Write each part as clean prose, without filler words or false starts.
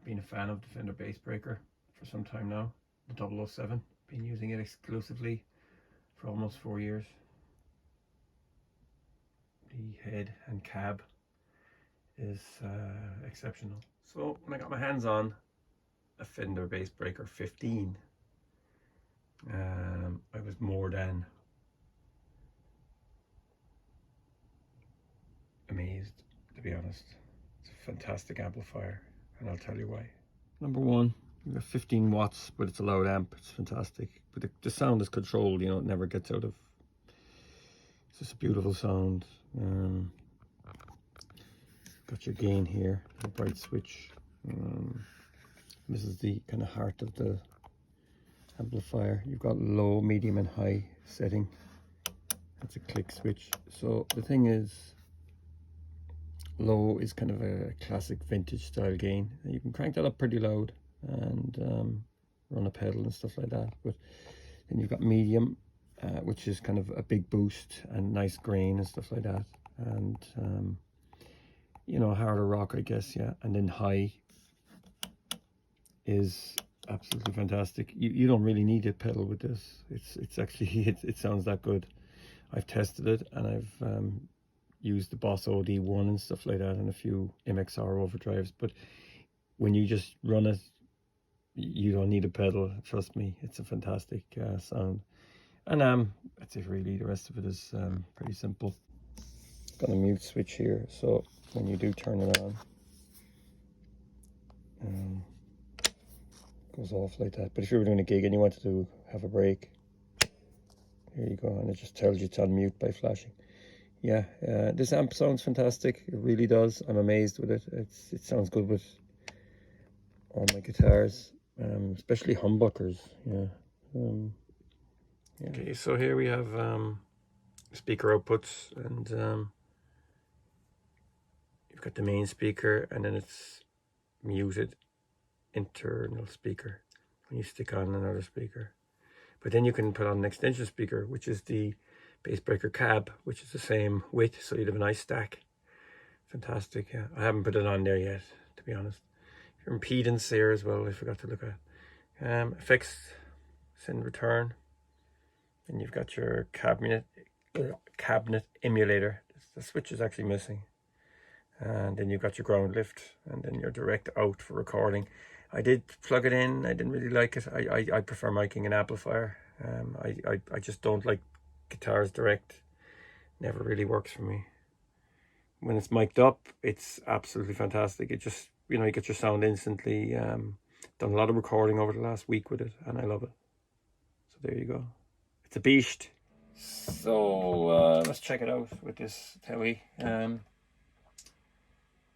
I've been a fan of the Fender Bassbreaker for some time now, the 007. Been using it exclusively for almost 4 years. The head and cab is exceptional. So when I got my hands on a Fender Bassbreaker 15, I was more than amazed, to be honest. It's a fantastic amplifier, and I'll tell you why. Number one, you got 15 watts, but it's a loud amp. It's fantastic, but the sound is controlled. You know, it never gets out of. It's just a beautiful sound. Got your gain here, a bright switch. This is the kind of heart of the amplifier. You've got low, medium, and high setting. That's a click switch. So the thing is, low is kind of a classic vintage style gain. You can crank that up pretty loud and run a pedal and stuff like that. But then you've got medium, which is kind of a big boost and nice grain and stuff like that. And you know, harder rock, I guess, yeah. And then high is absolutely fantastic. You don't really need a pedal with this. It's actually it sounds that good. I've tested it, and I've used the Boss OD1 and stuff like that, and a few MXR overdrives. But when you just run it, you don't need a pedal. Trust me, it's a fantastic sound. And that's it really. The rest of it is pretty simple. Got a mute switch here, so when you do turn it on, it goes off like that. But if you were doing a gig and you wanted to have a break, here you go, and it just tells you it's on mute by flashing. Yeah, this amp sounds fantastic. It really does. I'm amazed with it. It sounds good with all my guitars, especially humbuckers. Yeah. Yeah. Okay, so here we have speaker outputs, and you've got the main speaker, and then it's muted internal speaker when you stick on another speaker. But then you can put on an extension speaker, which is the Bassbreaker cab, which is the same width, so you'd have a nice stack. Fantastic. Yeah, I haven't put it on there yet, to be honest. Your impedance there as well, I forgot to look at. Effects, send return, and you've got your cabinet emulator. The switch is actually missing. And then you've got your ground lift, and then your direct out for recording. I did plug it in. I didn't really like it. I prefer miking an amplifier. I just don't like guitars direct. Never really works for me. When it's mic'd up, it's absolutely fantastic. It just, you know, you get your sound instantly. Done a lot of recording over the last week with it, and I love it. So there you go. It's a beast. So let's check it out with this telly.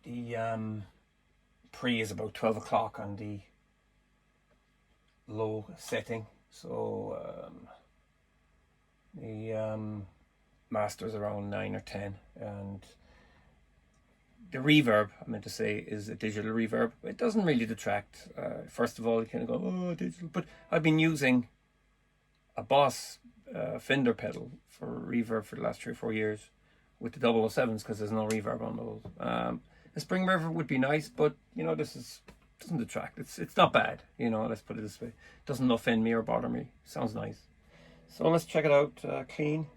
The pre is about 12 o'clock on the low setting, so the master is around 9 or 10, and the reverb, I meant to say, is a digital reverb. It doesn't really detract. First of all, you kind of go, oh, digital, but I've been using a Boss Fender pedal for reverb for the last 3 or 4 years with the 007s, because there's no reverb on those. A spring reverb would be nice, but you know, this doesn't detract. It's not bad, you know, let's put it this way. It doesn't offend me or bother me. Sounds nice. So let's check it out clean.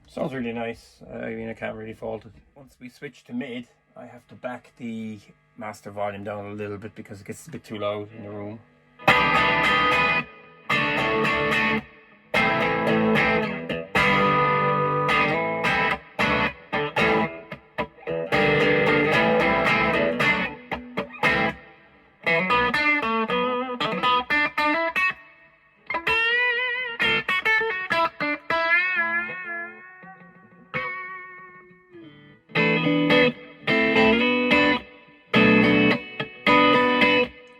Sounds really nice. I mean, I can't really fault it. Once we switch to mid, I have to back the master volume down a little bit because it gets a bit too loud in the room.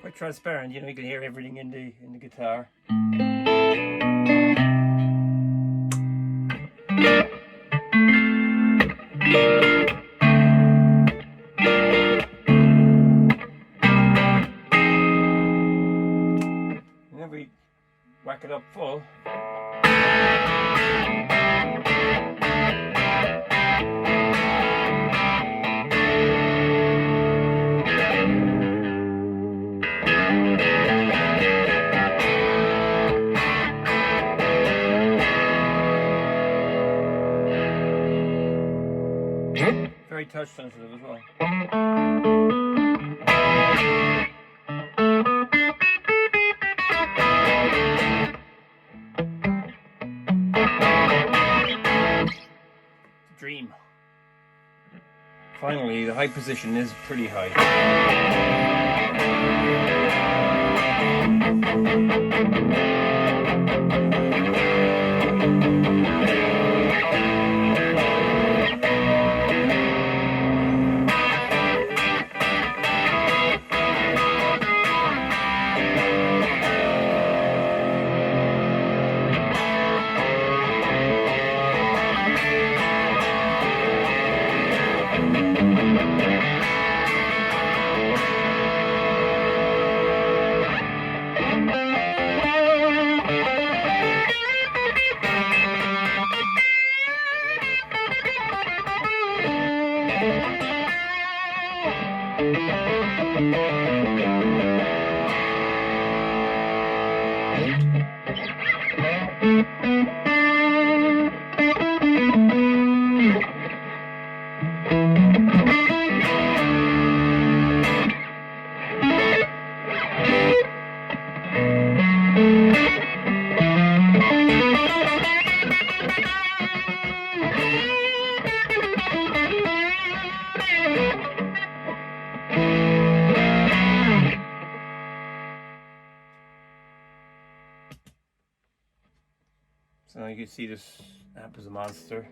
Quite transparent, you know, you can hear everything in the guitar. And then we whack it up full. Very touch sensitive as well. Dream. Finally, the high position is pretty high. So you can see this amp is a monster.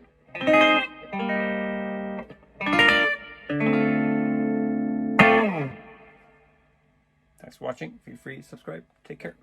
Thanks for watching. Feel free to subscribe. Take care.